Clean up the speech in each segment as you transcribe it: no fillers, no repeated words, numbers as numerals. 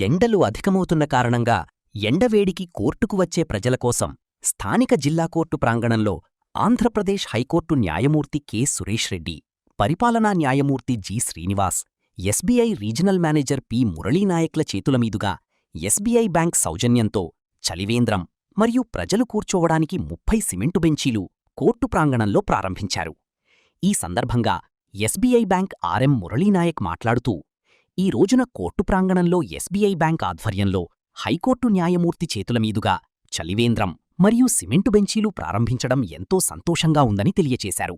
ఎండలు అధికమవుతున్న కారణంగా ఎండవేడికి కోర్టుకు వచ్చే ప్రజల కోసం స్థానిక జిల్లా కోర్టు ప్రాంగణంలో ఆంధ్రప్రదేశ్ హైకోర్టు న్యాయమూర్తి కె. సురేష్ రెడ్డి, పరిపాలనా న్యాయమూర్తి G. Srinivas, SBI regional manager P. మురళీనాయక్ల చేతులమీదుగా ఎస్బీఐ బ్యాంక్ సౌజన్యంతో చలివేంద్రం మరియు ప్రజలు కూర్చోవడానికి 30 సిమెంటు బెంచీలు కోర్టు ప్రాంగణంలో ప్రారంభించారు. ఈ సందర్భంగా ఎస్బీఐ బ్యాంక్ ఆర్ఎం మురళీనాయక్ మాట్లాడుతూ, ఈ రోజున కోర్టు ప్రాంగణంలో ఎస్బీఐ బ్యాంక్ ఆధ్వర్యంలో హైకోర్టు న్యాయమూర్తి చేతులమీదుగా చలివేంద్రం మరియు సిమెంటు బెంచీలు ప్రారంభించడం ఎంతో సంతోషంగా ఉందని తెలియచేశారు.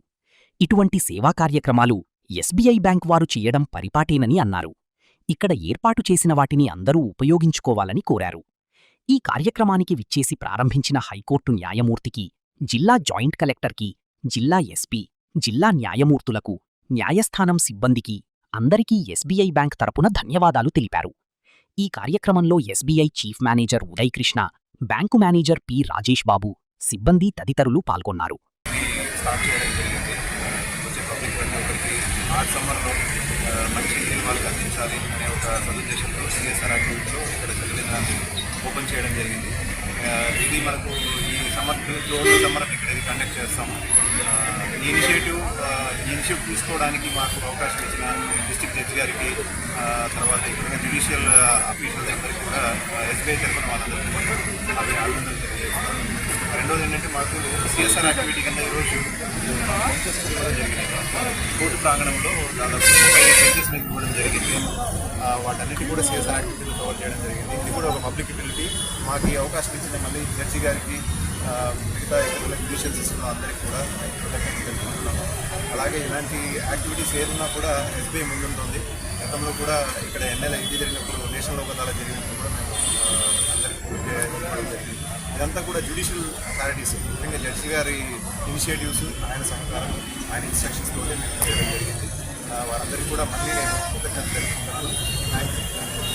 ఇటువంటి సేవా కార్యక్రమాలు ఎస్బీఐ బ్యాంక్ వారు చెయ్యడం పరిపాటేనని అన్నారు. ఇక్కడ ఏర్పాటు చేసిన వాటిని అందరూ ఉపయోగించుకోవాలని కోరారు. ఈ కార్యక్రమానికి విచ్చేసి ప్రారంభించిన హైకోర్టు న్యాయమూర్తికి, జిల్లా జాయింట్ కలెక్టర్కి, జిల్లా ఎస్పీ, జిల్లా న్యాయమూర్తులకు, న్యాయస్థానం సిబ్బందికి అందరికీ ఎస్బీఐ బ్యాంక్ తరపున ధన్యవాదాలు తెలిపారు. ఈ కార్యక్రమంలో SBI chief manager Uday Krishna, bank manager P. Rajesh Babu, సిబ్బంది తదితరులు పాల్గొన్నారు. ఓపెన్ చేయడం జరిగింది. ఇది మనకు ఈ సమ్మర్ ఇక్కడ ఇది కండక్ట్ చేస్తాము. ఈ ఇనిషియేటివ్ తీసుకోవడానికి మాకు అవకాశం ఇచ్చిన డిస్ట్రిక్ట్ జడ్జి గారికి, తర్వాత ఇక్కడ జ్యుడిషియల్ ఆఫీసర్స్ అందరికీ కూడా ఎస్బీఐ తరఫున వాళ్ళందరికీ అవి అభినందనలు తెలియజేస్తాను. రెండోది ఏంటంటే, మాకు సిఎస్ఆర్ యాక్టివిటీ కింద ఈరోజు జరిగింది. కోర్టు ప్రాంగణంలో దాదాపు 30 బెంచెస్ మీకు ఇవ్వడం జరిగింది. వాటన్నిటి కూడా సిఎస్ఆర్ యాక్టివిటీలు కవర్ చేయడం జరిగింది. ఇది కూడా ఒక పబ్లిక్ యూటిలిటీ. మాకు ఈ అవకాశం ఇచ్చిన మళ్ళీ జడ్జి గారికి, మిగతా ఇతరుల జ్యుడిషియల్ సిస్టంలో అందరికీ కూడా కృతజ్ఞతలు తెలుపుకుంటున్నాము. అలాగే ఇలాంటి యాక్టివిటీస్ ఏదన్నా కూడా ఎస్బీఐ ముందుంటుంది. గతంలో కూడా ఇక్కడ ఇది జరిగినప్పుడు, నేషనల్ లోక్ అదాలత్ జరిగినప్పుడు కూడా మేము అందరికీ ఇవ్వడం జరిగింది. ఇదంతా కూడా జ్యుడిషియల్ అథారిటీస్, ముఖ్యంగా జడ్జి గారి ఇనిషియేటివ్స్, ఆయన సహకారం, ఆయన ఇన్స్ట్రక్షన్స్ తోటి మేము చేయడం జరిగింది. వారందరికీ కూడా మళ్ళీ నేను కృతజ్ఞతలు తెలుపుకుంటున్నాను. Thank you.